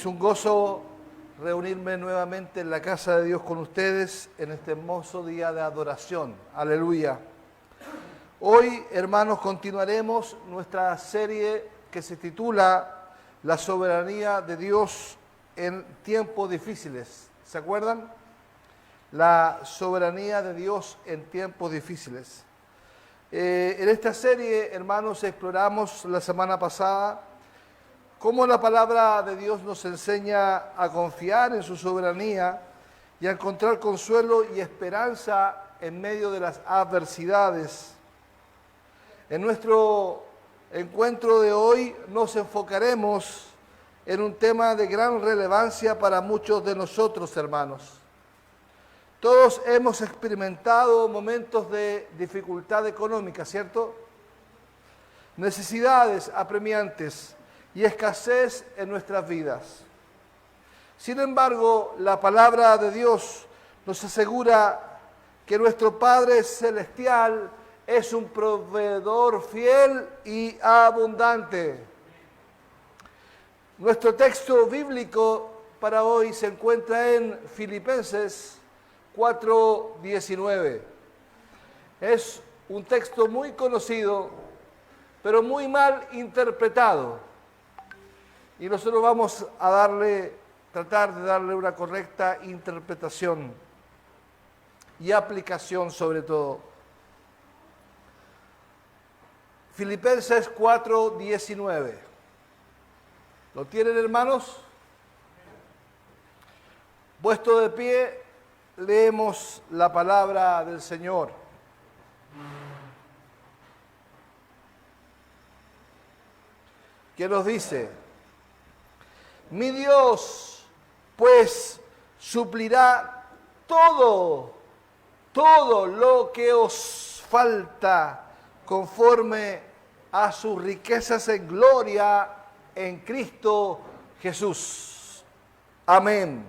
Es un gozo reunirme nuevamente en la casa de Dios con ustedes en este hermoso día de adoración. Aleluya. Hoy, hermanos, continuaremos nuestra serie que se titula La soberanía de Dios en tiempos difíciles. ¿Se acuerdan? La soberanía de Dios en tiempos difíciles. En esta serie, hermanos, exploramos la semana pasada cómo la palabra de Dios nos enseña a confiar en su soberanía y a encontrar consuelo y esperanza en medio de las adversidades. En nuestro encuentro de hoy nos enfocaremos en un tema de gran relevancia para muchos de nosotros, hermanos. Todos hemos experimentado momentos de dificultad económica, ¿cierto? Necesidades apremiantes y escasez en nuestras vidas. Sin embargo, la palabra de Dios nos asegura que nuestro Padre Celestial es un proveedor fiel y abundante. Nuestro texto bíblico para hoy se encuentra en Filipenses 4:19. Es un texto muy conocido, pero muy mal interpretado. Y nosotros vamos a tratar de darle una correcta interpretación y aplicación sobre todo. Filipenses 4:19. ¿Lo tienen, hermanos? Puesto de pie, leemos la palabra del Señor. ¿Qué nos dice? Mi Dios, pues, suplirá todo lo que os falta conforme a sus riquezas en gloria en Cristo Jesús. Amén.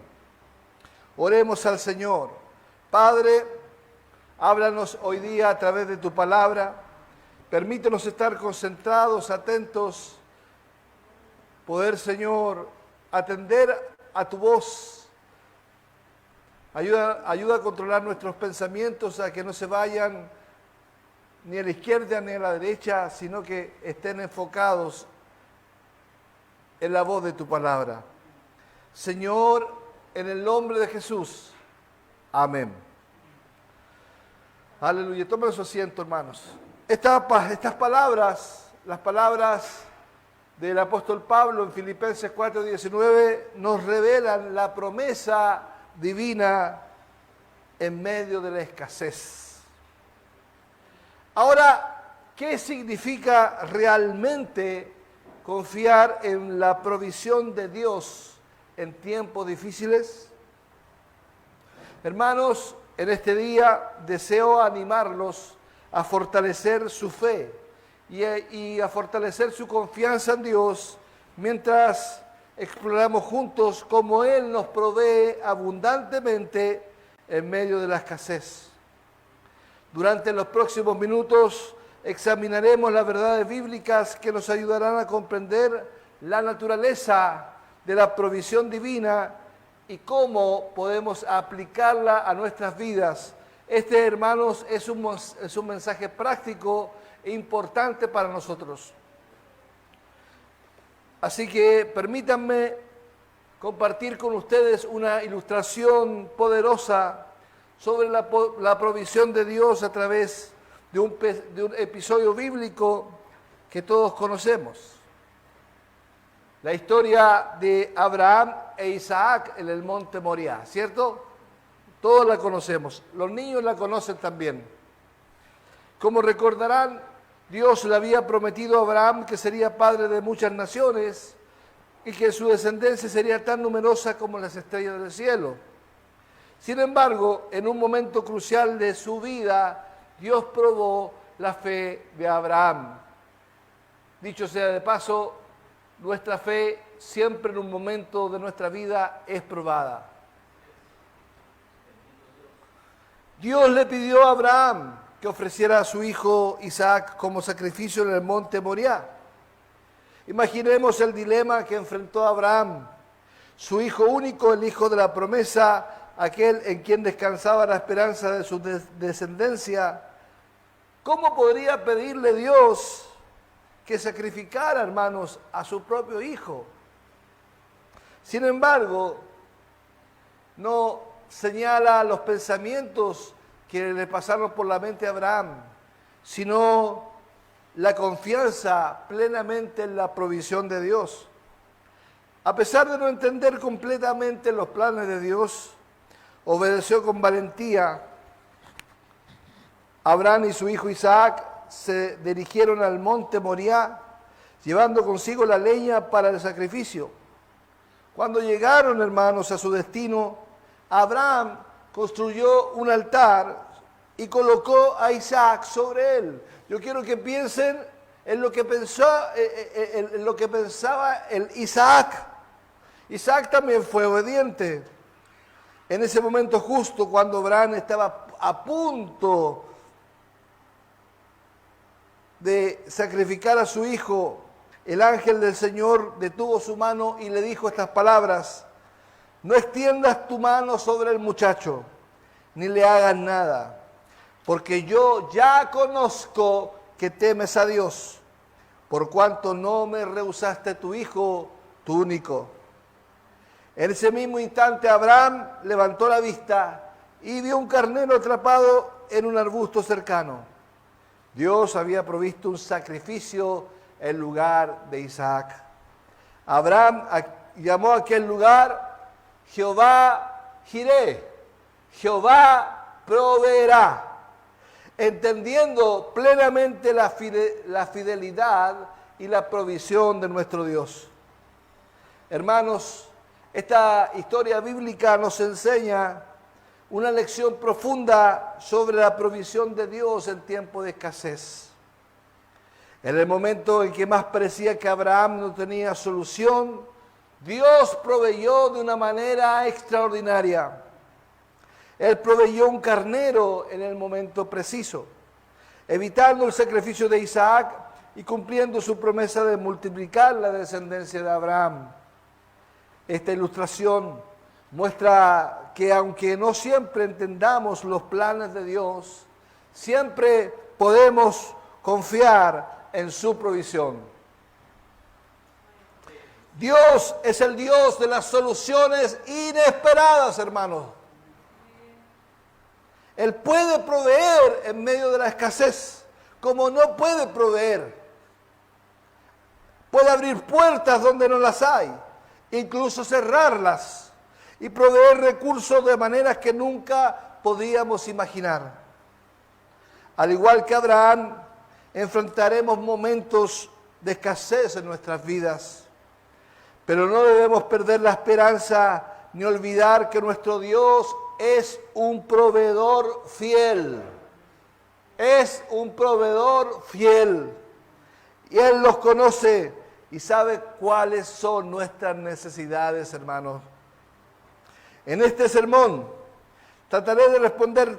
Oremos al Señor. Padre, háblanos hoy día a través de tu palabra. Permítenos estar concentrados, atentos, poder, Señor, atender a tu voz. Ayuda a controlar nuestros pensamientos, a que no se vayan ni a la izquierda ni a la derecha, sino que estén enfocados en la voz de tu palabra. Señor, en el nombre de Jesús. Amén. Aleluya. Tomen su asiento, hermanos. Estas palabras, las palabras del apóstol Pablo en Filipenses 4:19, nos revelan la promesa divina en medio de la escasez. Ahora, ¿qué significa realmente confiar en la provisión de Dios en tiempos difíciles? Hermanos, en este día deseo animarlos a fortalecer su fe y a fortalecer su confianza en Dios mientras exploramos juntos cómo Él nos provee abundantemente en medio de la escasez. Durante los próximos minutos examinaremos las verdades bíblicas que nos ayudarán a comprender la naturaleza de la provisión divina y cómo podemos aplicarla a nuestras vidas. Este, hermanos, es un mensaje práctico e importante para nosotros. Así que permítanme compartir con ustedes una ilustración poderosa sobre la provisión de Dios a través de un episodio bíblico que todos conocemos. La historia de Abraham e Isaac en el monte Moriah, ¿cierto? Todos la conocemos, los niños la conocen también. Como recordarán, Dios le había prometido a Abraham que sería padre de muchas naciones y que su descendencia sería tan numerosa como las estrellas del cielo. Sin embargo, en un momento crucial de su vida, Dios probó la fe de Abraham. Dicho sea de paso, nuestra fe siempre en un momento de nuestra vida es probada. Dios le pidió a Abraham que ofreciera a su hijo Isaac como sacrificio en el monte Moriah. Imaginemos el dilema que enfrentó Abraham. su hijo único, el hijo de la promesa, aquel en quien descansaba la esperanza de su descendencia, ¿cómo podría pedirle Dios que sacrificara, hermanos, a su propio hijo? Sin embargo, no señala los pensamientos que le pasaron por la mente a Abraham, sino la confianza plenamente en la provisión de Dios. A pesar de no entender completamente los planes de Dios, obedeció con valentía. Abraham y su hijo Isaac se dirigieron al monte Moriah, llevando consigo la leña para el sacrificio. Cuando llegaron, hermanos, a su destino, Abraham construyó un altar y colocó a Isaac sobre él. Yo quiero que piensen en lo que pensaba el Isaac. Isaac también fue obediente. En ese momento justo, cuando Abraham estaba a punto de sacrificar a su hijo, el ángel del Señor detuvo su mano y le dijo estas palabras: no extiendas tu mano sobre el muchacho, ni le hagas nada, porque yo ya conozco que temes a Dios, por cuanto no me rehusaste tu hijo, tu único. En ese mismo instante Abraham levantó la vista y vio un carnero atrapado en un arbusto cercano. Dios había provisto un sacrificio en lugar de Isaac. Abraham llamó a aquel lugar Jehová Jireh, Jehová proveerá, entendiendo plenamente la fidelidad y la provisión de nuestro Dios. Hermanos, esta historia bíblica nos enseña una lección profunda sobre la provisión de Dios en tiempo de escasez. En el momento en que más parecía que Abraham no tenía solución, Dios proveyó de una manera extraordinaria. Él proveyó un carnero en el momento preciso, evitando el sacrificio de Isaac y cumpliendo su promesa de multiplicar la descendencia de Abraham. Esta ilustración muestra que aunque no siempre entendamos los planes de Dios, siempre podemos confiar en su provisión. Dios es el Dios de las soluciones inesperadas, hermanos. Él puede proveer en medio de la escasez, como no puede proveer. Puede abrir puertas donde no las hay, incluso cerrarlas, y proveer recursos de maneras que nunca podíamos imaginar. Al igual que Abraham, enfrentaremos momentos de escasez en nuestras vidas, pero no debemos perder la esperanza ni olvidar que nuestro Dios es un proveedor fiel. Es un proveedor fiel. Y Él los conoce y sabe cuáles son nuestras necesidades, hermanos. En este sermón trataré de responder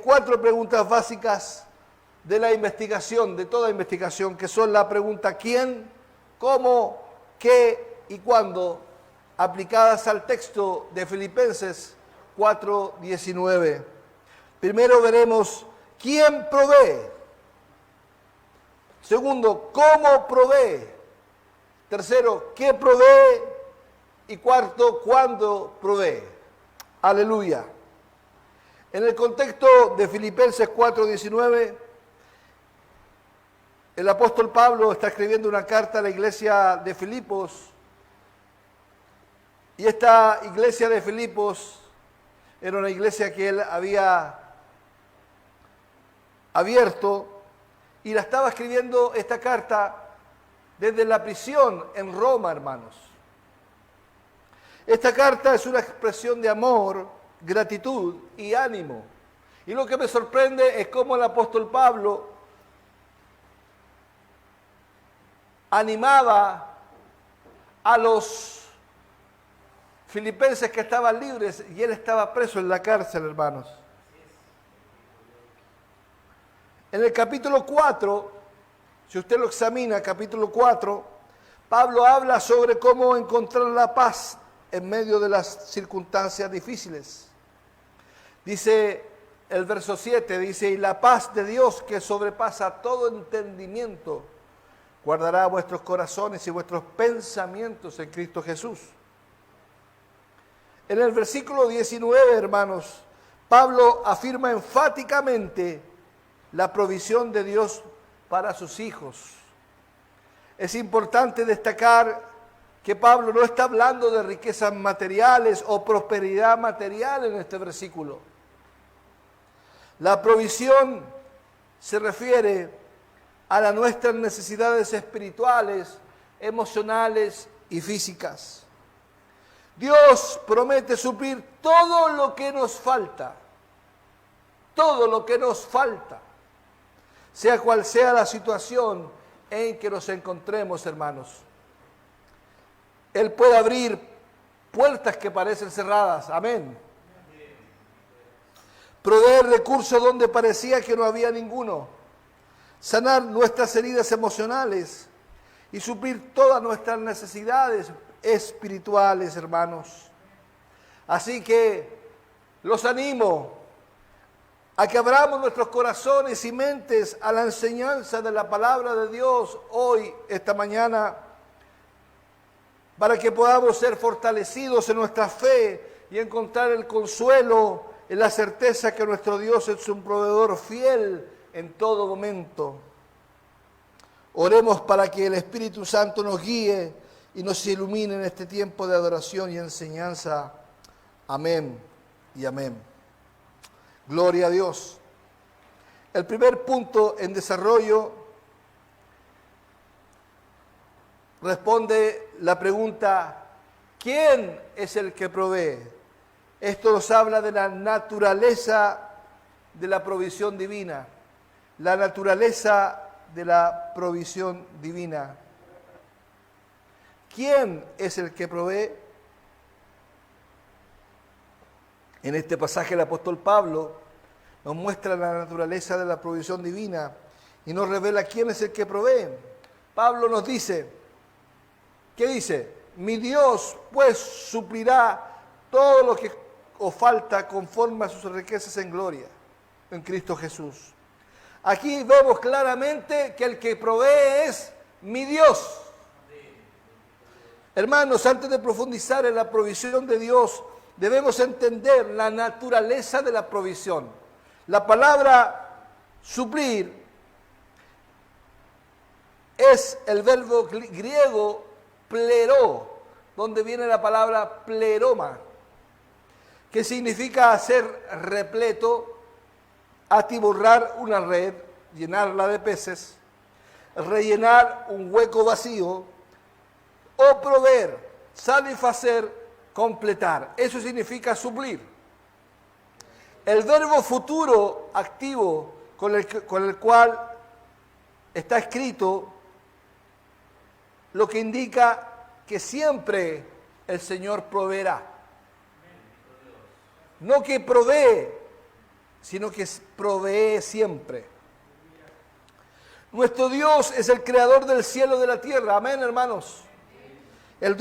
4 preguntas básicas de la investigación, de toda investigación, que son la pregunta ¿quién?, ¿cómo?, ¿qué? Y ¿cuándo?, aplicadas al texto de Filipenses 4:19. Primero veremos quién provee. Segundo, cómo provee. Tercero, qué provee. Y cuarto, cuándo provee. Aleluya. En el contexto de Filipenses 4:19, el apóstol Pablo está escribiendo una carta a la iglesia de Filipos. Y esta iglesia de Filipos era una iglesia que él había abierto y la estaba escribiendo esta carta desde la prisión en Roma, hermanos. Esta carta es una expresión de amor, gratitud y ánimo. Y lo que me sorprende es cómo el apóstol Pablo animaba a los filipenses que estaban libres y él estaba preso en la cárcel, hermanos. En el capítulo 4, si usted lo examina, capítulo 4, Pablo habla sobre cómo encontrar la paz en medio de las circunstancias difíciles. Dice el verso 7, dice, y la paz de Dios que sobrepasa todo entendimiento, guardará vuestros corazones y vuestros pensamientos en Cristo Jesús. En el versículo 19, hermanos, Pablo afirma enfáticamente la provisión de Dios para sus hijos. Es importante destacar que Pablo no está hablando de riquezas materiales o prosperidad material en este versículo. La provisión se refiere a nuestras necesidades espirituales, emocionales y físicas. Dios promete suplir todo lo que nos falta, sea cual sea la situación en que nos encontremos, hermanos. Él puede abrir puertas que parecen cerradas, amén. Proveer recursos donde parecía que no había ninguno. Sanar nuestras heridas emocionales y suplir todas nuestras necesidades espirituales, hermanos. Así que los animo a que abramos nuestros corazones y mentes a la enseñanza de la palabra de Dios hoy, esta mañana, para que podamos ser fortalecidos en nuestra fe y encontrar el consuelo en la certeza que nuestro Dios es un proveedor fiel en todo momento. Oremos para que el Espíritu Santo nos guíe y nos ilumine en este tiempo de adoración y enseñanza. Amén y amén. Gloria a Dios. El primer punto en desarrollo responde la pregunta, ¿quién es el que provee? Esto nos habla de la naturaleza de la provisión divina. La naturaleza de la provisión divina. ¿Quién es el que provee? En este pasaje el apóstol Pablo nos muestra la naturaleza de la provisión divina y nos revela quién es el que provee. Pablo nos dice, ¿qué dice? Mi Dios pues suplirá todo lo que os falta conforme a sus riquezas en gloria, en Cristo Jesús. Aquí vemos claramente que el que provee es mi Dios. Hermanos, antes de profundizar en la provisión de Dios, debemos entender la naturaleza de la provisión. La palabra suplir es el verbo griego pleró, donde viene la palabra pleroma, que significa hacer repleto, atiborrar una red, llenarla de peces, rellenar un hueco vacío o proveer, satisfacer, completar. Eso significa suplir. El verbo futuro activo con el cual está escrito, lo que indica que siempre el Señor proveerá. No que provee, sino que provee siempre. Nuestro Dios es el creador del cielo y de la tierra. Amén, hermanos. Es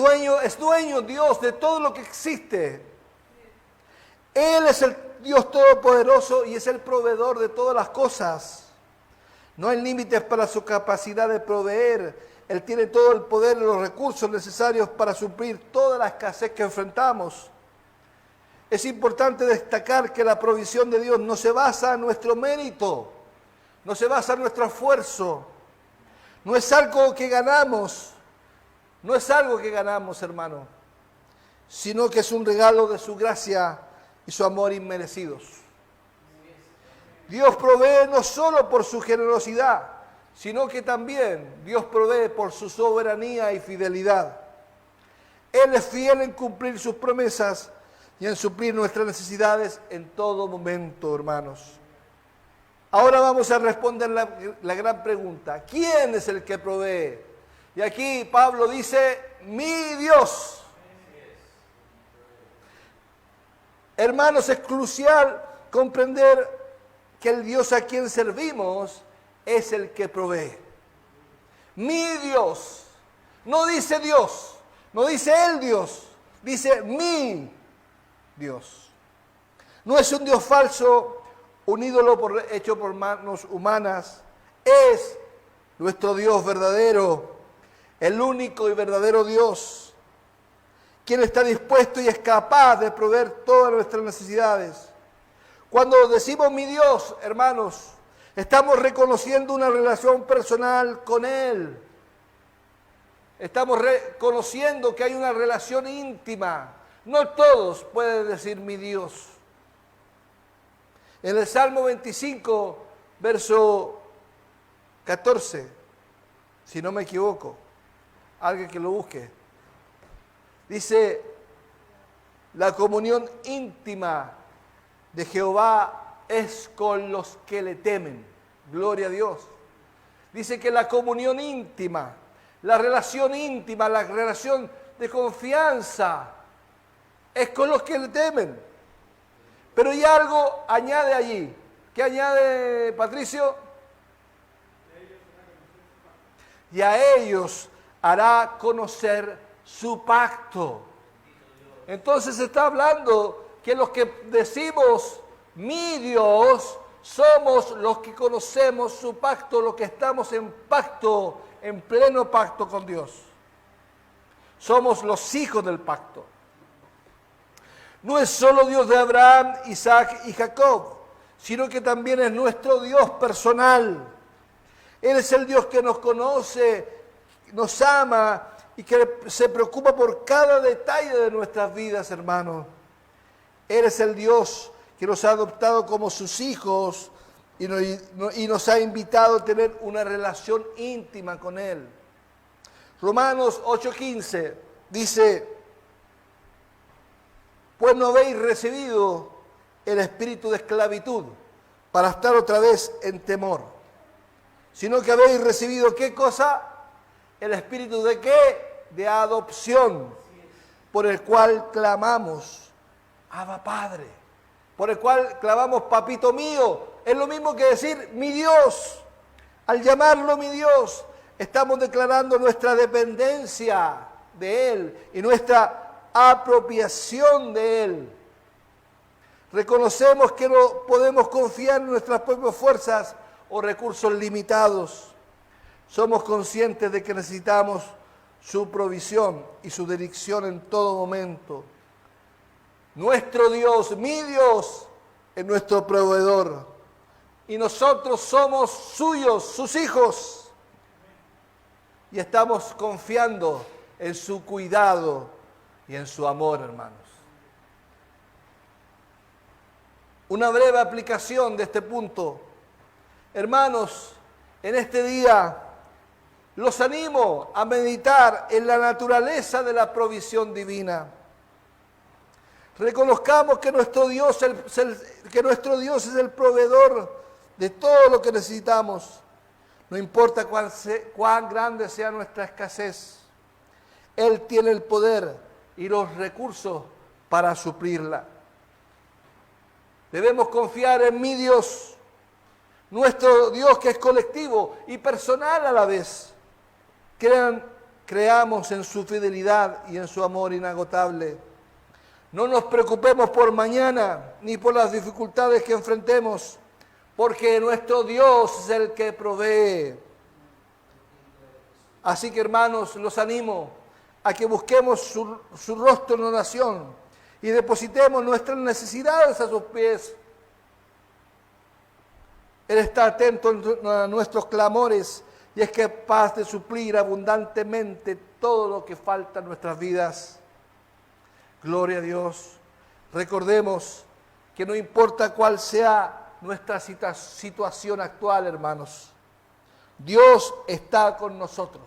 dueño Dios de todo lo que existe. Él es el Dios todopoderoso y es el proveedor de todas las cosas. No hay límites para su capacidad de proveer. Él tiene todo el poder y los recursos necesarios para suplir toda la escasez que enfrentamos. Es importante destacar que la provisión de Dios no se basa en nuestro mérito, no se basa en nuestro esfuerzo, no es algo que ganamos, hermano, sino que es un regalo de su gracia y su amor inmerecidos. Dios provee no solo por su generosidad, sino que también Dios provee por su soberanía y fidelidad. Él es fiel en cumplir sus promesas y en suplir nuestras necesidades en todo momento, hermanos. Ahora vamos a responder la gran pregunta. ¿Quién es el que provee? Y aquí Pablo dice, mi Dios. Hermanos, es crucial comprender que el Dios a quien servimos es el que provee. Mi Dios. No dice Dios, no dice el Dios, Dice mi Dios. No es un Dios falso, un ídolo hecho por manos humanas. Es nuestro Dios verdadero, el único y verdadero Dios, quien está dispuesto y es capaz de proveer todas nuestras necesidades. Cuando decimos mi Dios, hermanos, estamos reconociendo una relación personal con Él. Estamos reconociendo que hay una relación íntima. No todos pueden decir mi Dios. En el Salmo 25, verso 14, si no me equivoco, alguien que lo busque, dice, la comunión íntima de Jehová es con los que le temen. Gloria a Dios. Dice que la comunión íntima, la relación íntima, la relación de confianza es con los que le temen. Pero hay algo añade allí. ¿Qué añade, Patricio? Y a ellos hará conocer su pacto. Entonces está hablando que los que decimos mi Dios, somos los que conocemos su pacto, los que estamos en pacto, en pleno pacto con Dios. Somos los hijos del pacto. No es solo Dios de Abraham, Isaac y Jacob, sino que también es nuestro Dios personal. Él es el Dios que nos conoce, nos ama y que se preocupa por cada detalle de nuestras vidas, hermanos. Él es el Dios que nos ha adoptado como sus hijos y nos ha invitado a tener una relación íntima con Él. Romanos 8:15 dice, pues no habéis recibido el espíritu de esclavitud para estar otra vez en temor, sino que habéis recibido, ¿qué cosa? El espíritu de ¿qué? De adopción, por el cual clamamos, Abba Padre, por el cual clamamos, papito mío. Es lo mismo que decir mi Dios. Al llamarlo mi Dios, estamos declarando nuestra dependencia de Él y nuestra apropiación de Él. Reconocemos que no podemos confiar en nuestras propias fuerzas o recursos limitados. Somos conscientes de que necesitamos su provisión y su dirección en todo momento. Nuestro Dios, mi Dios, es nuestro proveedor. Y nosotros somos suyos, sus hijos. Y estamos confiando en su cuidado y en su amor, hermanos. Una breve aplicación de este punto. Hermanos, en este día los animo a meditar en la naturaleza de la provisión divina. Reconozcamos que nuestro Dios es el proveedor de todo lo que necesitamos. No importa cuán grande sea nuestra escasez. Él tiene el poder y los recursos para suplirla. Debemos confiar en mi Dios, nuestro Dios que es colectivo y personal a la vez. Creamos en su fidelidad y en su amor inagotable. No nos preocupemos por mañana ni por las dificultades que enfrentemos, porque nuestro Dios es el que provee. Así que, hermanos, los animo a que busquemos su rostro en oración y depositemos nuestras necesidades a sus pies. Él está atento a nuestros clamores y es capaz de suplir abundantemente todo lo que falta en nuestras vidas. Gloria a Dios. Recordemos que no importa cuál sea nuestra situación actual, hermanos, Dios está con nosotros.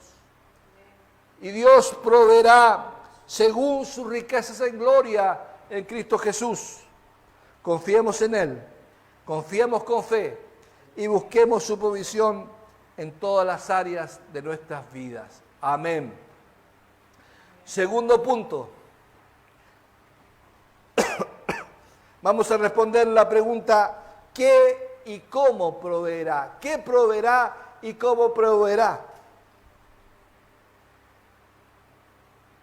Y Dios proveerá según sus riquezas en gloria en Cristo Jesús. Confiemos en Él, confiemos con fe y busquemos su provisión en todas las áreas de nuestras vidas. Amén. Segundo punto. Vamos a responder la pregunta, ¿qué y cómo proveerá? ¿Qué proveerá y cómo proveerá?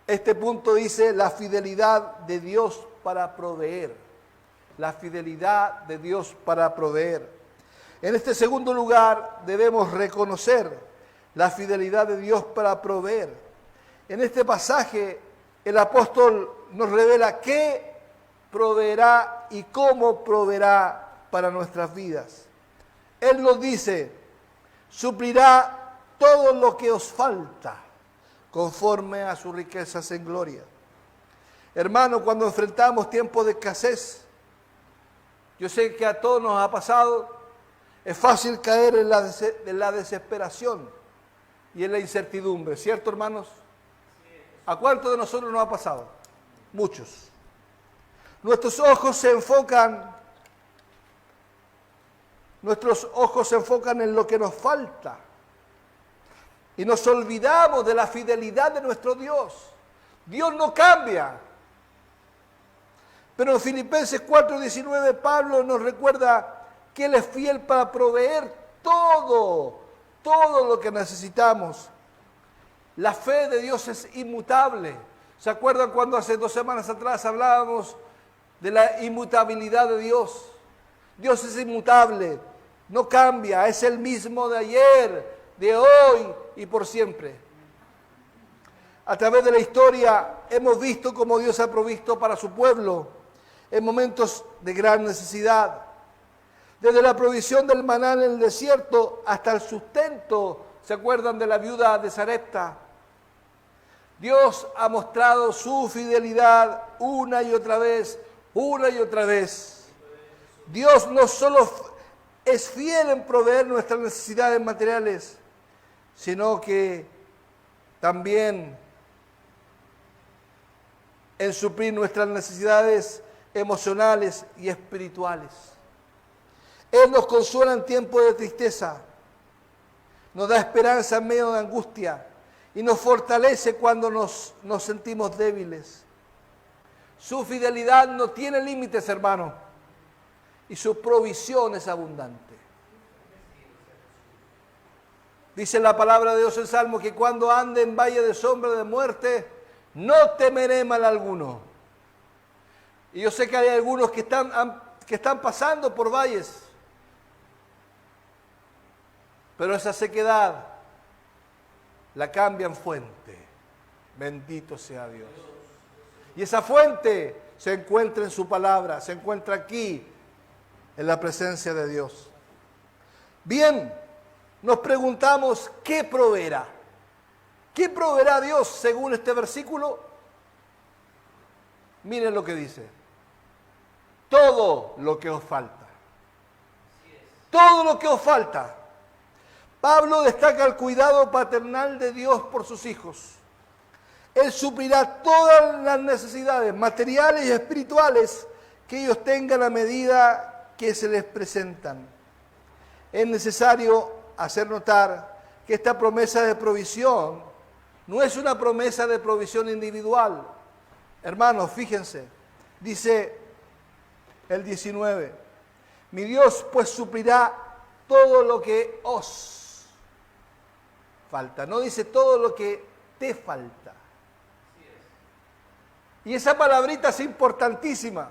Este punto dice la fidelidad de Dios para proveer. La fidelidad de Dios para proveer. En este segundo lugar debemos reconocer la fidelidad de Dios para proveer. En este pasaje el apóstol nos revela qué proveerá y cómo proveerá para nuestras vidas. Él nos dice, suplirá todo lo que os falta conforme a sus riquezas en gloria. Hermano, cuando enfrentamos tiempos de escasez, yo sé que a todos nos ha pasado, es fácil caer en la desesperación y en la incertidumbre, ¿cierto, hermanos? ¿A cuántos de nosotros nos ha pasado? Muchos. Nuestros ojos se enfocan en lo que nos falta y nos olvidamos de la fidelidad de nuestro Dios. Dios no cambia. Pero en Filipenses 4:19 Pablo nos recuerda que Él es fiel para proveer todo lo que necesitamos. La fe de Dios es inmutable. ¿Se acuerdan cuando hace 2 semanas atrás hablábamos de la inmutabilidad de Dios? Dios es inmutable, no cambia, es el mismo de ayer, de hoy y por siempre. A través de la historia hemos visto cómo Dios ha provisto para su pueblo en momentos de gran necesidad. Desde la provisión del maná en el desierto hasta el sustento, ¿se acuerdan de la viuda de Sarepta? Dios ha mostrado su fidelidad una y otra vez, una y otra vez. Dios no solo es fiel en proveer nuestras necesidades materiales, sino que también en suplir nuestras necesidades emocionales y espirituales. Él nos consuela en tiempos de tristeza, nos da esperanza en medio de angustia y nos fortalece cuando nos sentimos débiles. Su fidelidad no tiene límites, hermano, y su provisión es abundante. Dice la palabra de Dios en Salmo que cuando ande en valle de sombra de muerte, no temeré mal alguno. Y yo sé que hay algunos que están pasando por valles, pero esa sequedad la cambian fuente. Bendito sea Dios. Y esa fuente se encuentra en su palabra, se encuentra aquí, en la presencia de Dios. Bien, nos preguntamos, ¿qué proveerá? ¿Qué proveerá Dios según este versículo? Miren lo que dice. Todo lo que os falta. Todo lo que os falta. Pablo destaca el cuidado paternal de Dios por sus hijos. Él suplirá todas las necesidades materiales y espirituales que ellos tengan a medida que se les presentan. Es necesario hacer notar que esta promesa de provisión no es una promesa de provisión individual. Hermanos, fíjense, dice el 19, mi Dios pues suplirá todo lo que os falta. No dice todo lo que te falta. Y esa palabrita es importantísima,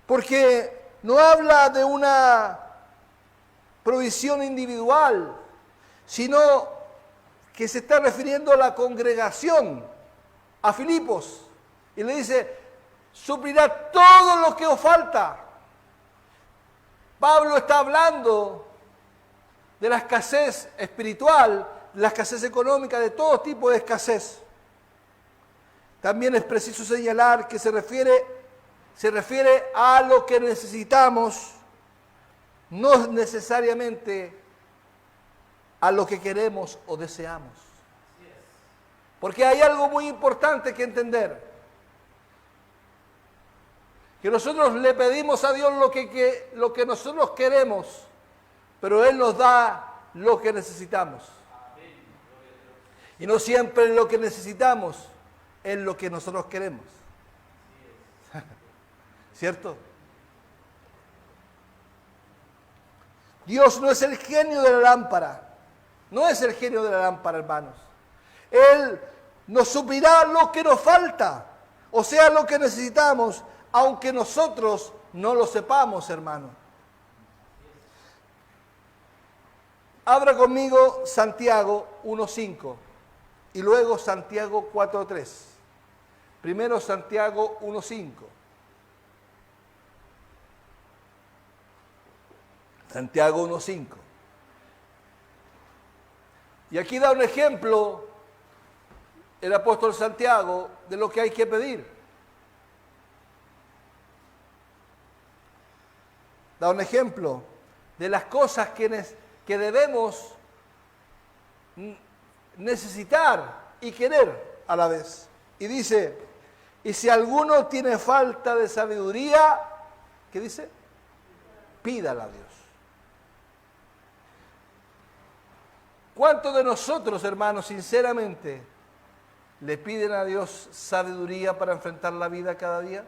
porque no habla de una provisión individual, sino que se está refiriendo a la congregación, a Filipos, y le dice, suplirá todo lo que os falta. Pablo está hablando de la escasez espiritual, de la escasez económica, de todo tipo de escasez. También es preciso señalar que se refiere a lo que necesitamos, no necesariamente a lo que queremos o deseamos. Porque hay algo muy importante que entender. Que nosotros le pedimos a Dios lo que nosotros queremos, pero Él nos da lo que necesitamos. Y no siempre lo que necesitamos es lo que nosotros queremos. ¿Cierto? Dios no es el genio de la lámpara. No es el genio de la lámpara, hermanos. Él nos suplirá lo que nos falta, o sea, lo que necesitamos, aunque nosotros no lo sepamos, hermano. Abra conmigo Santiago 1:5 y luego Santiago 4:3. Primero Santiago 1:5. Santiago 1:5. Y aquí da un ejemplo el apóstol Santiago de lo que hay que pedir. Da un ejemplo de las cosas que debemos necesitar y querer a la vez. Y dice, y si alguno tiene falta de sabiduría, ¿qué dice? Pídala a Dios. ¿Cuántos de nosotros, hermanos, sinceramente, le piden a Dios sabiduría para enfrentar la vida cada día?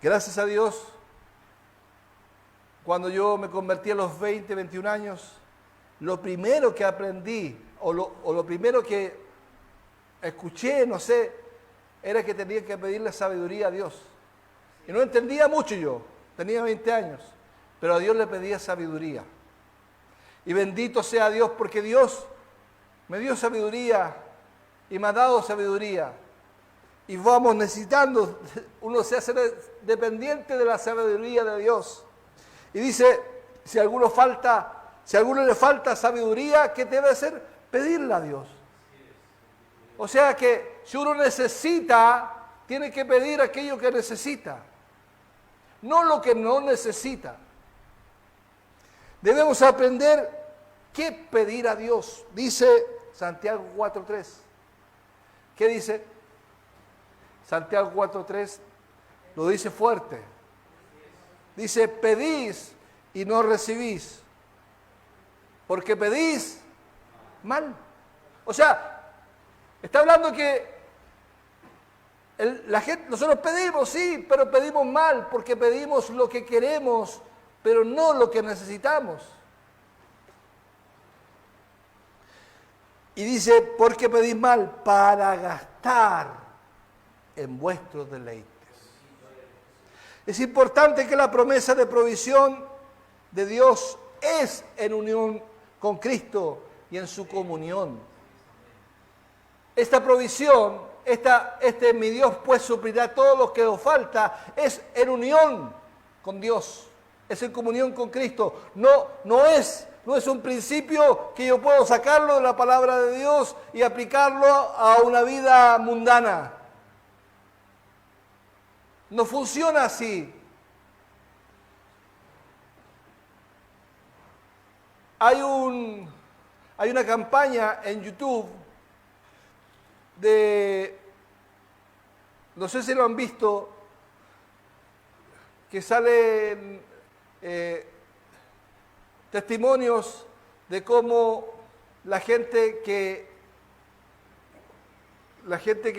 Gracias a Dios, cuando yo me convertí a los 20, 21 años, lo primero que aprendí, o lo primero que escuché, no sé, era que tenía que pedirle sabiduría a Dios. Y no entendía mucho yo, tenía 20 años, pero a Dios le pedía sabiduría. Y bendito sea Dios, porque Dios me dio sabiduría y me ha dado sabiduría. Y vamos necesitando, uno se hace dependiente de la sabiduría de Dios. Y dice, si a alguno le falta sabiduría, ¿qué debe hacer? Pedirla a Dios. O sea que si uno necesita, tiene que pedir aquello que necesita, no lo que no necesita. Debemos aprender qué pedir a Dios. Dice Santiago 4:3. ¿Qué dice? Santiago 4:3 lo dice fuerte. Dice, pedís y no recibís, porque pedís mal. O sea, está hablando que la gente, nosotros pedimos, sí, pero pedimos mal, porque pedimos lo que queremos, pero no lo que necesitamos. Y dice, porque pedís mal para gastar en vuestros deleites. Es importante que la promesa de provisión de Dios es en unión con Cristo y en su comunión. Esta provisión, mi Dios pues suplirá todo lo que os falta, es en unión con Dios, es en comunión con Cristo. No es un principio que yo puedo sacarlo de la palabra de Dios y aplicarlo a una vida mundana. No funciona así. Hay una campaña en YouTube no sé si lo han visto, que salen testimonios de cómo la gente que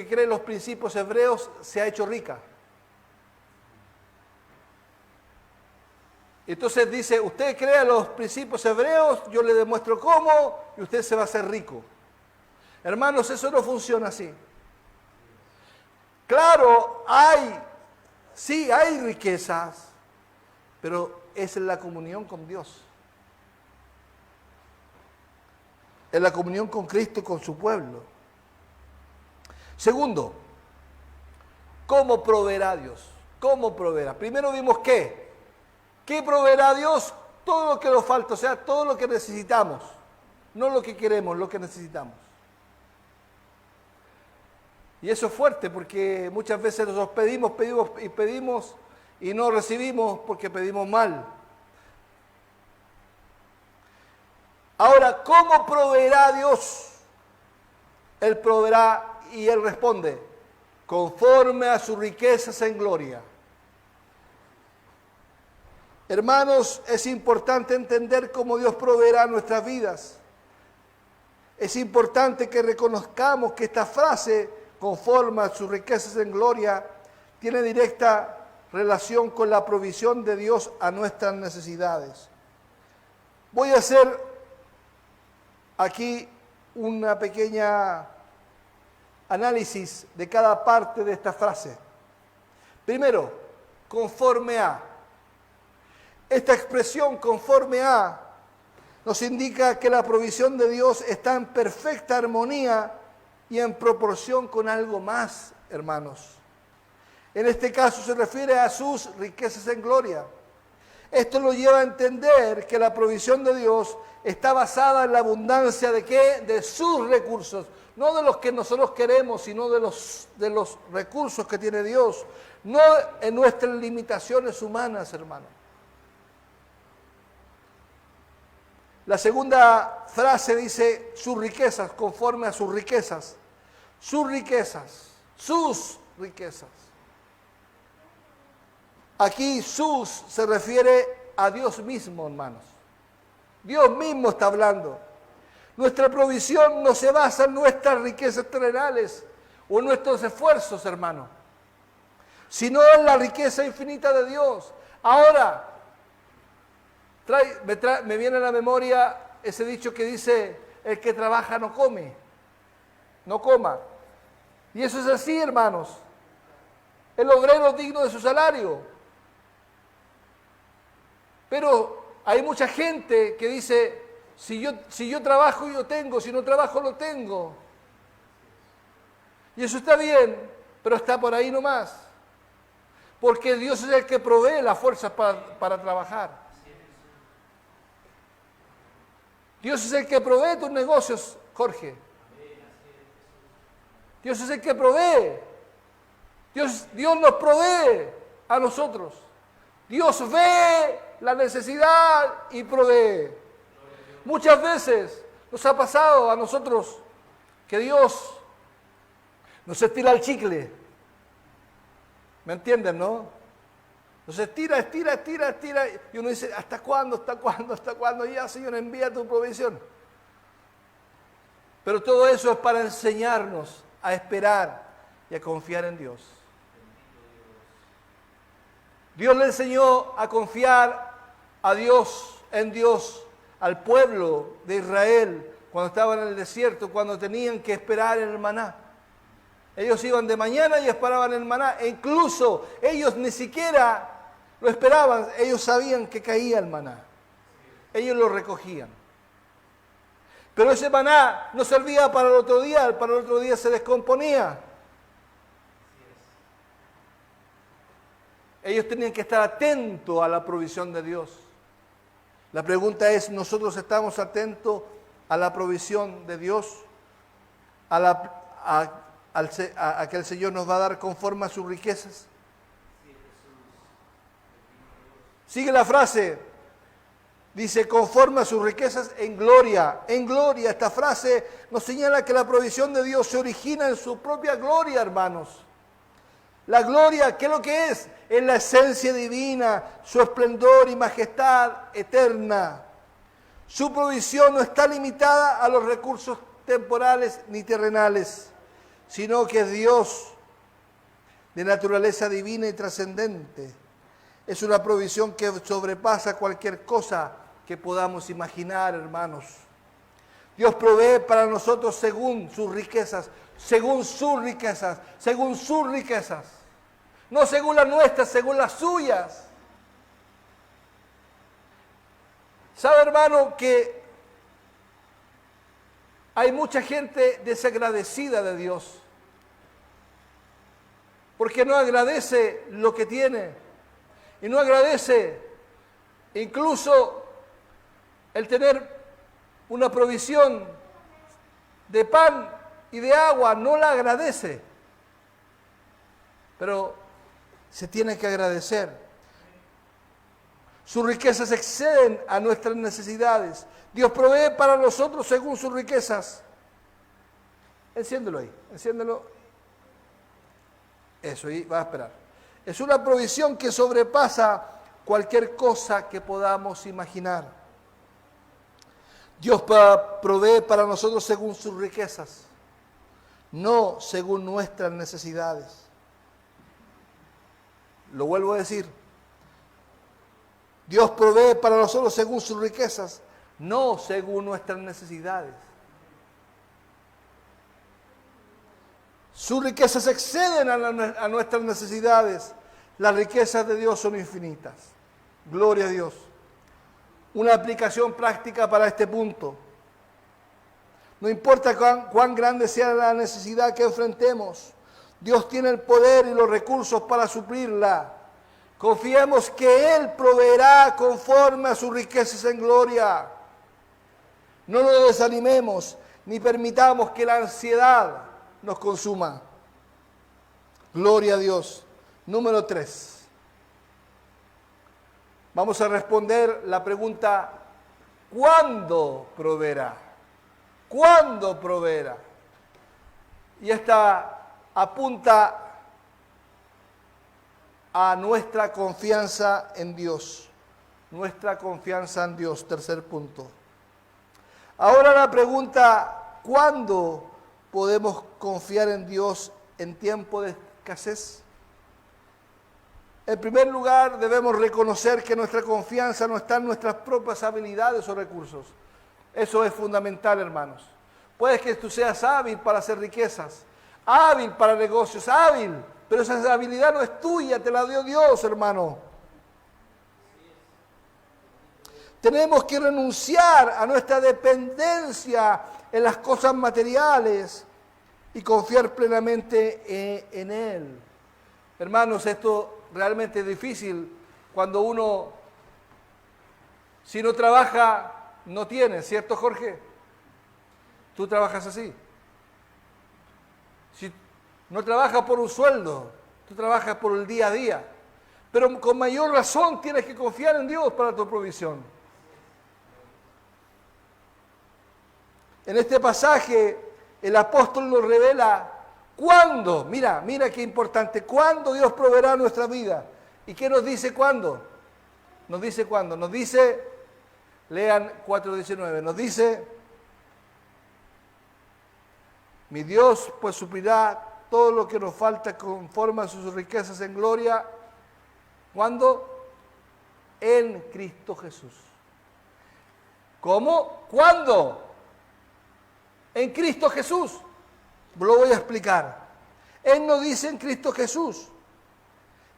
cree en los principios hebreos se ha hecho rica. Entonces dice, usted cree en los principios hebreos, yo le demuestro cómo, y usted se va a hacer rico. Hermanos, eso no funciona así. Claro, hay riquezas, pero es en la comunión con Dios. En la comunión con Cristo y con su pueblo. Segundo, ¿cómo proveerá Dios? ¿Cómo proveerá? Primero vimos ¿qué proveerá Dios? Todo lo que nos falta, o sea, todo lo que necesitamos. No lo que queremos, lo que necesitamos. Y eso es fuerte porque muchas veces nosotros pedimos y no recibimos porque pedimos mal. Ahora, ¿cómo proveerá Dios? Él proveerá y Él responde, conforme a sus riquezas en gloria. Hermanos, es importante entender cómo Dios proveerá nuestras vidas. Es importante que reconozcamos que esta frase, conforme a sus riquezas en gloria, tiene directa relación con la provisión de Dios a nuestras necesidades. Voy a hacer aquí una pequeña análisis de cada parte de esta frase. Primero, conforme a. Esta expresión conforme a nos indica que la provisión de Dios está en perfecta armonía y en proporción con algo más, hermanos. En este caso se refiere a sus riquezas en gloria. Esto lo lleva a entender que la provisión de Dios está basada en la abundancia ¿de qué? De sus recursos. No de los que nosotros queremos, sino de los recursos que tiene Dios. No en nuestras limitaciones humanas, hermano. La segunda frase dice sus riquezas, conforme a sus riquezas. Sus riquezas, sus riquezas. Aquí sus se refiere a Dios mismo, hermanos. Dios mismo está hablando. Nuestra provisión no se basa en nuestras riquezas terrenales o en nuestros esfuerzos, hermano, sino en la riqueza infinita de Dios. Ahora, me viene a la memoria ese dicho que dice, el que trabaja no come, no coma. Y eso es así, hermanos. El obrero es digno de su salario. Pero hay mucha gente que dice, si yo trabajo, yo tengo, si no trabajo, no tengo. Y eso está bien, pero está por ahí nomás. Porque Dios es el que provee las fuerzas para trabajar. Dios es el que provee tus negocios, Jorge. Dios es el que provee. Dios nos provee a nosotros. Dios ve la necesidad y provee. Muchas veces nos ha pasado a nosotros que Dios nos estira el chicle. ¿Me entienden, no? Nos estira. Y uno dice, ¿hasta cuándo? ¿Hasta cuándo? ¿Hasta cuándo? Ya, Señor, envía tu provisión. Pero todo eso es para enseñarnos a esperar y a confiar en Dios. Dios le enseñó a confiar en Dios, al pueblo de Israel, cuando estaban en el desierto, cuando tenían que esperar el maná. Ellos iban de mañana y esperaban el maná, e incluso ellos ni siquiera lo esperaban, ellos sabían que caía el maná. Ellos lo recogían. Pero ese maná no servía para el otro día se descomponía. Ellos tenían que estar atentos a la provisión de Dios. La pregunta es, ¿nosotros estamos atentos a la provisión de Dios? ¿A que el Señor nos va a dar conforme a sus riquezas? Sigue la frase, dice, conforme a sus riquezas en gloria. En gloria, esta frase nos señala que la provisión de Dios se origina en su propia gloria, hermanos. La gloria, ¿qué es lo que es? Es la esencia divina, su esplendor y majestad eterna. Su provisión no está limitada a los recursos temporales ni terrenales, sino que es Dios de naturaleza divina y trascendente. Es una provisión que sobrepasa cualquier cosa que podamos imaginar, hermanos. Dios provee para nosotros según sus riquezas, según sus riquezas, según sus riquezas. No según las nuestras, según las suyas. ¿Sabe, hermano, que hay mucha gente desagradecida de Dios? Porque no agradece lo que tiene. Y no agradece incluso el tener una provisión de pan y de agua. No la agradece. Pero se tiene que agradecer. Sus riquezas exceden a nuestras necesidades. Dios provee para nosotros según sus riquezas. Enciéndelo ahí, enciéndelo. Eso, y va a esperar. Es una provisión que sobrepasa cualquier cosa que podamos imaginar. Dios provee para nosotros según sus riquezas, no según nuestras necesidades. Lo vuelvo a decir. Dios provee para nosotros según sus riquezas, no según nuestras necesidades. Sus riquezas exceden a nuestras necesidades. Las riquezas de Dios son infinitas. Gloria a Dios. Una aplicación práctica para este punto. No importa cuán grande sea la necesidad que enfrentemos, Dios tiene el poder y los recursos para suplirla. Confiemos que Él proveerá conforme a sus riquezas en gloria. No nos desanimemos ni permitamos que la ansiedad nos consuma. Gloria a Dios. Número 3. Vamos a responder la pregunta: ¿cuándo proveerá? ¿Cuándo proveerá? Y esta apunta a nuestra confianza en Dios. Nuestra confianza en Dios, tercer punto. Ahora la pregunta: ¿cuándo podemos confiar en Dios en tiempo de escasez? En primer lugar, debemos reconocer que nuestra confianza no está en nuestras propias habilidades o recursos. Eso es fundamental, hermanos. Puede que tú seas hábil para hacer riquezas, hábil para negocios, hábil, pero esa habilidad no es tuya, te la dio Dios, hermano. Tenemos que renunciar a nuestra dependencia en las cosas materiales y confiar plenamente en Él. Hermanos, esto realmente es difícil cuando uno, si no trabaja, no tiene, ¿cierto, Jorge? Tú trabajas así. Si no trabajas por un sueldo, tú trabajas por el día a día. Pero con mayor razón tienes que confiar en Dios para tu provisión. En este pasaje, el apóstol nos revela cuándo, mira qué importante, cuándo Dios proveerá nuestra vida. ¿Y qué nos dice cuándo? Nos dice cuándo, nos dice, lean 4:19, nos dice: mi Dios pues suplirá todo lo que nos falta conforme a sus riquezas en gloria. ¿Cuándo? En Cristo Jesús. ¿Cómo? ¿Cuándo? En Cristo Jesús. Lo voy a explicar. Él nos dice en Cristo Jesús.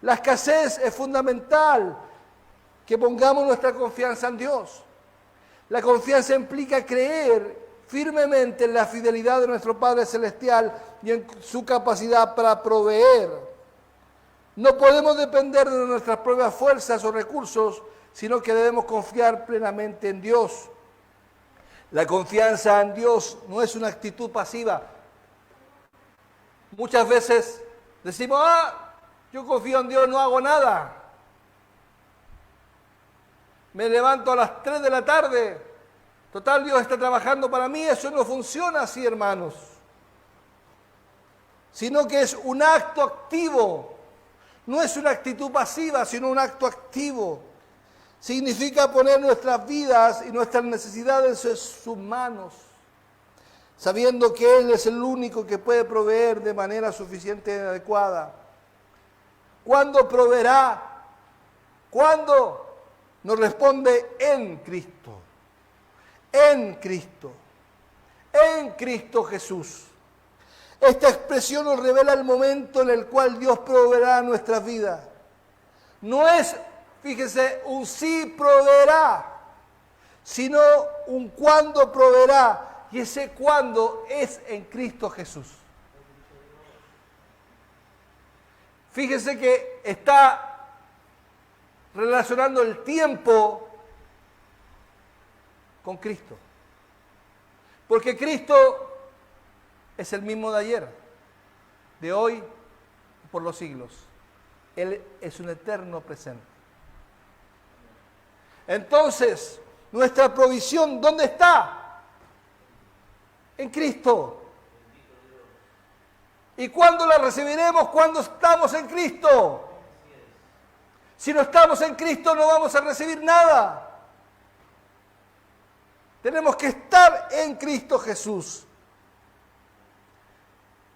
La escasez es fundamental que pongamos nuestra confianza en Dios. La confianza implica creer firmemente en la fidelidad de nuestro Padre Celestial y en su capacidad para proveer. No podemos depender de nuestras propias fuerzas o recursos, sino que debemos confiar plenamente en Dios. La confianza en Dios no es una actitud pasiva. Muchas veces decimos: yo confío en Dios, no hago nada. Me levanto a las 3 de la tarde. Total, Dios está trabajando para mí. Eso no funciona así, hermanos. Sino que es un acto activo. No es una actitud pasiva, sino un acto activo. Significa poner nuestras vidas y nuestras necesidades en sus manos, sabiendo que Él es el único que puede proveer de manera suficiente y adecuada. ¿Cuándo proveerá? ¿Cuándo? Nos responde: en Cristo. En Cristo. En Cristo Jesús. Esta expresión nos revela el momento en el cual Dios proveerá nuestras vidas. No es, fíjese, un sí proveerá, sino un cuándo proveerá. Y ese cuándo es en Cristo Jesús. Fíjese que está relacionando el tiempo con Cristo. Porque Cristo es el mismo de ayer, de hoy y por los siglos. Él es un eterno presente. Entonces, nuestra provisión, ¿dónde está? En Cristo. ¿Y cuándo la recibiremos? Cuando estamos en Cristo. Si no estamos en Cristo, no vamos a recibir nada. Tenemos que estar en Cristo Jesús.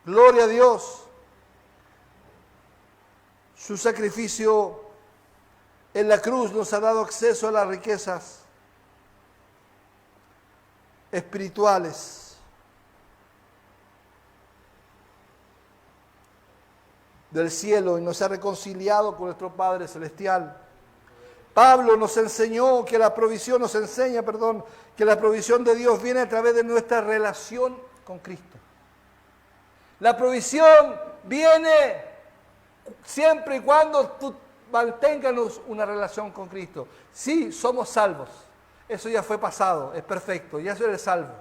Gloria a Dios. Su sacrificio en la cruz nos ha dado acceso a las riquezas espirituales. del cielo y nos ha reconciliado con nuestro Padre Celestial. Pablo nos enseñó que la provisión, nos enseña, perdón, que la provisión de Dios viene a través de nuestra relación con Cristo. La provisión viene siempre y cuando tú manténganos una relación con Cristo. Sí, somos salvos. Eso ya fue pasado, es perfecto, ya soy salvo.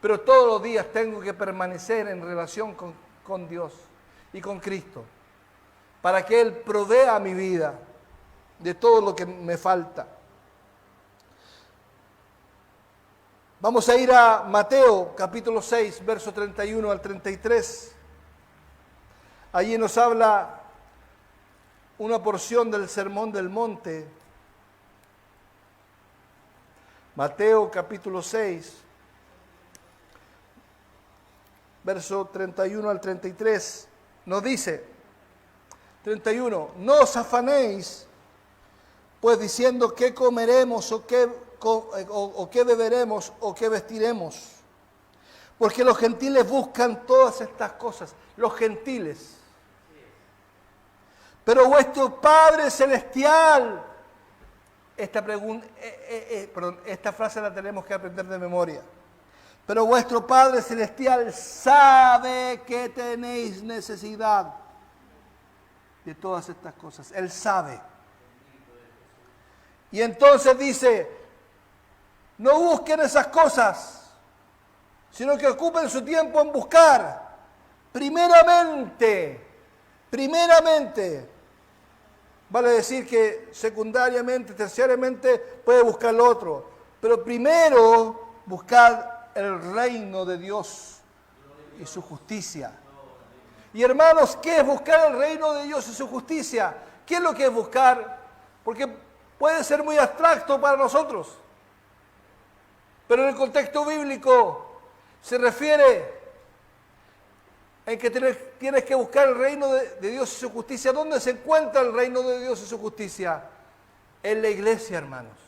Pero todos los días tengo que permanecer en relación con Dios y con Cristo, para que Él provea mi vida de todo lo que me falta. Vamos a ir a Mateo capítulo 6, verso 31 al 33. Allí nos habla una porción del Sermón del Monte. Mateo capítulo 6, verso 31 al 33, nos dice, 31, no os afanéis, pues diciendo qué comeremos o qué beberemos o qué vestiremos, porque los gentiles buscan todas estas cosas, los gentiles. Pero vuestro Padre Celestial, esta frase la tenemos que aprender de memoria. Pero vuestro Padre Celestial sabe que tenéis necesidad de todas estas cosas. Él sabe. Y entonces dice, no busquen esas cosas, sino que ocupen su tiempo en buscar primeramente, vale decir que secundariamente, terciariamente puede buscar lo otro, pero primero buscar el reino de Dios y su justicia. Y hermanos, ¿qué es buscar el reino de Dios y su justicia? ¿Qué es lo que es buscar? Porque puede ser muy abstracto para nosotros, pero en el contexto bíblico se refiere en que tienes que buscar el reino de Dios y su justicia. ¿Dónde se encuentra el reino de Dios y su justicia? En la iglesia, hermanos.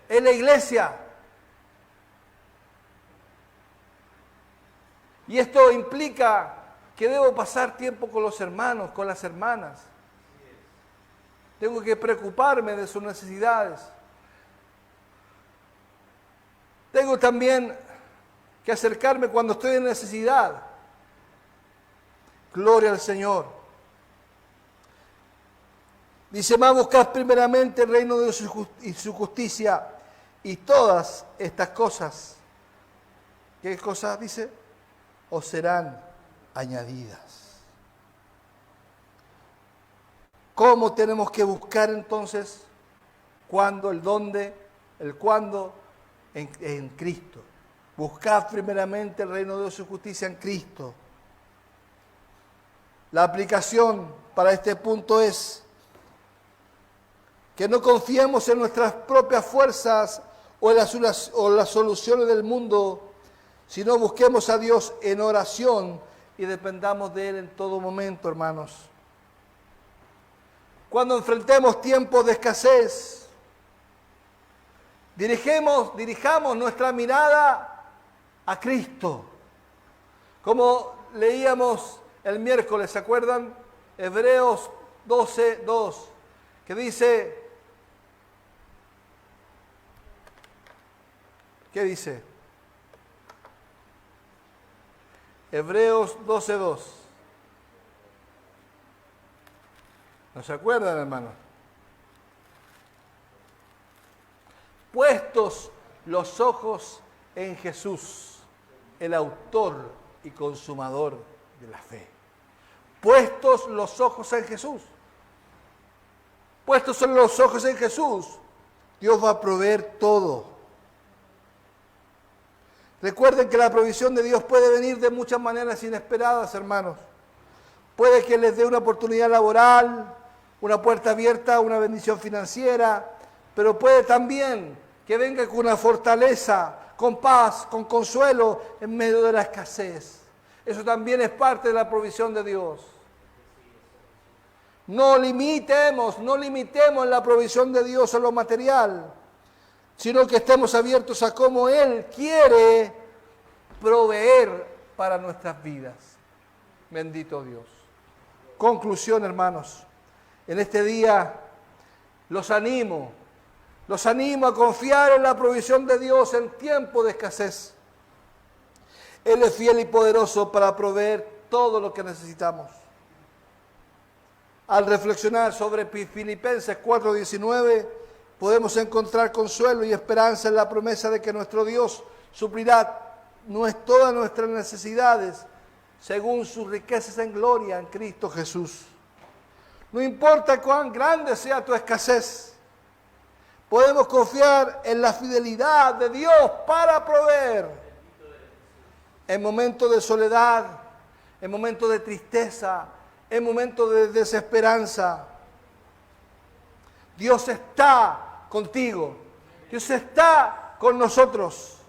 En la iglesia. Y esto implica que debo pasar tiempo con los hermanos, con las hermanas. Tengo que preocuparme de sus necesidades. Tengo también que acercarme cuando estoy en necesidad. Gloria al Señor. Dice, más buscad primeramente el reino de Dios y su justicia, y todas estas cosas, ¿qué cosas dice? Os serán añadidas. ¿Cómo tenemos que buscar entonces? ¿Cuándo? ¿El dónde? ¿El cuándo? En Cristo. Buscad primeramente el reino de Dios y su justicia en Cristo. La aplicación para este punto es que no confiemos en nuestras propias fuerzas o en las soluciones del mundo, sino busquemos a Dios en oración y dependamos de Él en todo momento, hermanos. Cuando enfrentemos tiempos de escasez, dirijamos nuestra mirada a Cristo. Como leíamos el miércoles, ¿se acuerdan? Hebreos 12:2, que dice, ¿qué dice? Hebreos 12:2. ¿No se acuerdan, hermano? Puestos los ojos en Jesús, el autor y consumador de la fe. Puestos los ojos en Jesús. Puestos los ojos en Jesús, Dios va a proveer todo. Recuerden que la provisión de Dios puede venir de muchas maneras inesperadas, hermanos. Puede que les dé una oportunidad laboral, una puerta abierta, una bendición financiera, pero puede también que venga con una fortaleza, con paz, con consuelo en medio de la escasez. Eso también es parte de la provisión de Dios. No limitemos la provisión de Dios a lo material, sino que estemos abiertos a cómo Él quiere proveer para nuestras vidas. Bendito Dios. conclusión, hermanos, en este día los animo a confiar en la provisión de Dios en tiempo de escasez. Él es fiel y poderoso para proveer todo lo que necesitamos. Al reflexionar sobre Filipenses 4:19, podemos encontrar consuelo y esperanza en la promesa de que nuestro Dios suplirá todas nuestras necesidades según sus riquezas en gloria en Cristo Jesús. No importa cuán grande sea tu escasez, podemos confiar en la fidelidad de Dios para proveer. En momentos de soledad, en momentos de tristeza, en momentos de desesperanza, Dios está contigo. Dios está con nosotros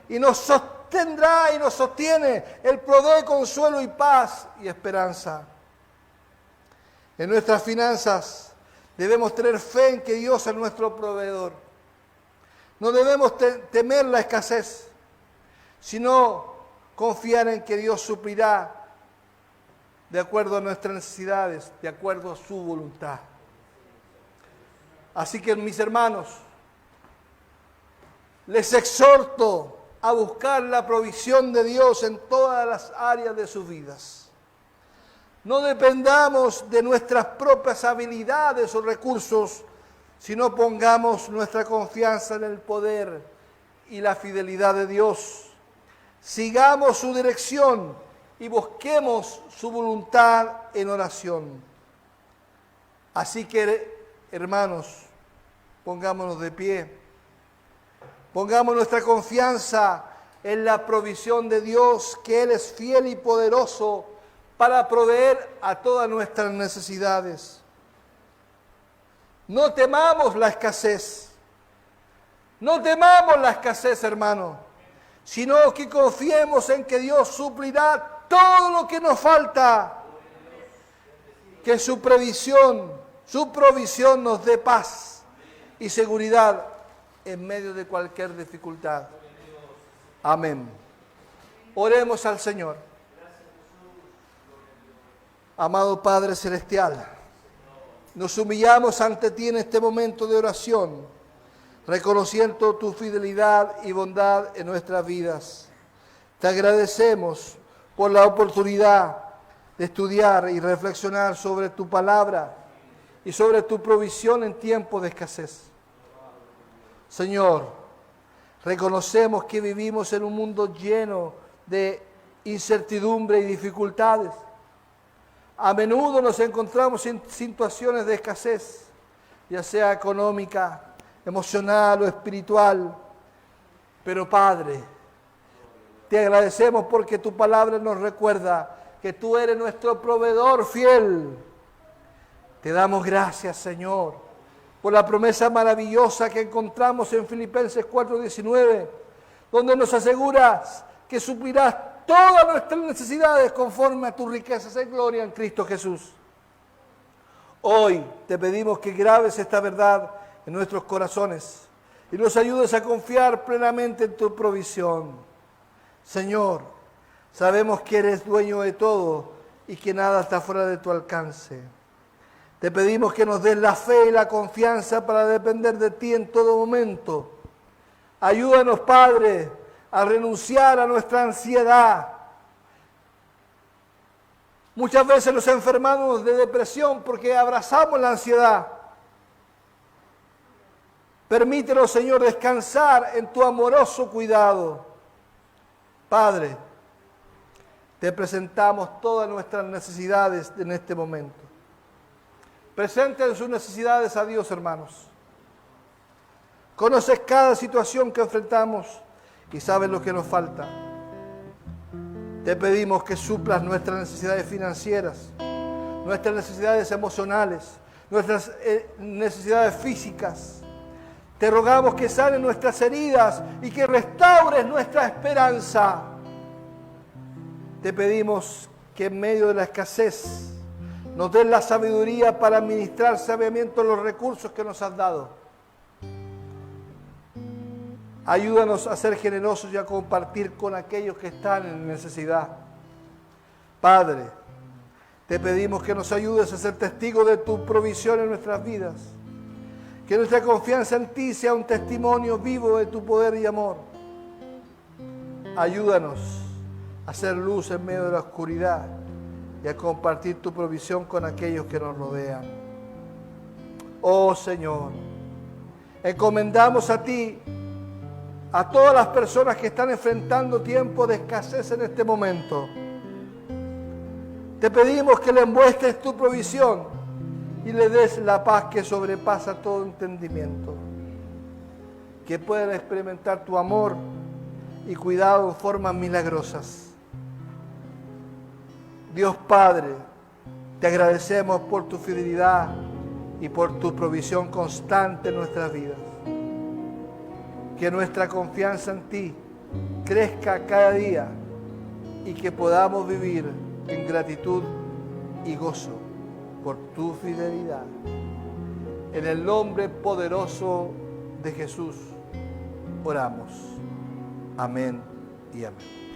y nos sostendrá y nos sostiene. Él provee consuelo y paz y esperanza. En nuestras finanzas debemos tener fe en que Dios es nuestro proveedor. No debemos temer la escasez, sino confiar en que Dios suplirá de acuerdo a nuestras necesidades, de acuerdo a su voluntad. Así que, mis hermanos, les exhorto a buscar la provisión de Dios en todas las áreas de sus vidas. No dependamos de nuestras propias habilidades o recursos, sino pongamos nuestra confianza en el poder y la fidelidad de Dios. Sigamos su dirección y busquemos su voluntad en oración. Así que, hermanos, pongámonos de pie. Pongamos nuestra confianza en la provisión de Dios, que Él es fiel y poderoso para proveer a todas nuestras necesidades. No temamos la escasez. No temamos la escasez, hermano, sino que confiemos en que Dios suplirá todo lo que nos falta. Que su provisión nos dé paz y seguridad en medio de cualquier dificultad. Amén. Oremos al Señor. Amado Padre Celestial, nos humillamos ante ti en este momento de oración, reconociendo tu fidelidad y bondad en nuestras vidas. Te agradecemos por la oportunidad de estudiar y reflexionar sobre tu palabra y sobre tu provisión en tiempos de escasez. Señor, reconocemos que vivimos en un mundo lleno de incertidumbre y dificultades. A menudo nos encontramos en situaciones de escasez, ya sea económica, emocional o espiritual. Pero Padre, te agradecemos porque tu palabra nos recuerda que tú eres nuestro proveedor fiel. Te damos gracias, Señor, por la promesa maravillosa que encontramos en Filipenses 4:19, donde nos aseguras que suplirás todas nuestras necesidades conforme a tus riquezas en gloria en Cristo Jesús. Hoy te pedimos que grabes esta verdad en nuestros corazones y nos ayudes a confiar plenamente en tu provisión. Señor, sabemos que eres dueño de todo y que nada está fuera de tu alcance. Te pedimos que nos des la fe y la confianza para depender de ti en todo momento. Ayúdanos, Padre, a renunciar a nuestra ansiedad. Muchas veces nos enfermamos de depresión porque abrazamos la ansiedad. Permítenos, Señor, descansar en tu amoroso cuidado. Padre, te presentamos todas nuestras necesidades en este momento. Presenten sus necesidades a Dios, hermanos. Conoces cada situación que enfrentamos y sabes lo que nos falta. Te pedimos que suplas nuestras necesidades financieras, nuestras necesidades emocionales, nuestras necesidades físicas. Te rogamos que sanes nuestras heridas y que restaures nuestra esperanza. Te pedimos que en medio de la escasez nos des la sabiduría para administrar sabiamente los recursos que nos has dado. Ayúdanos a ser generosos y a compartir con aquellos que están en necesidad. Padre, Te pedimos que nos ayudes a ser testigos de tu provisión en nuestras vidas. Que nuestra confianza en ti sea un testimonio vivo de tu poder y amor. Ayúdanos a hacer luz en medio de la oscuridad y a compartir tu provisión con aquellos que nos rodean. Oh Señor, encomendamos a ti a todas las personas que están enfrentando tiempos de escasez en este momento. Te pedimos que les muestres tu provisión y le des la paz que sobrepasa todo entendimiento. Que puedan experimentar tu amor y cuidado en formas milagrosas. Dios Padre, te agradecemos por tu fidelidad y por tu provisión constante en nuestras vidas. Que nuestra confianza en ti crezca cada día y que podamos vivir en gratitud y gozo por tu fidelidad. En el nombre poderoso de Jesús oramos. Amén y amén.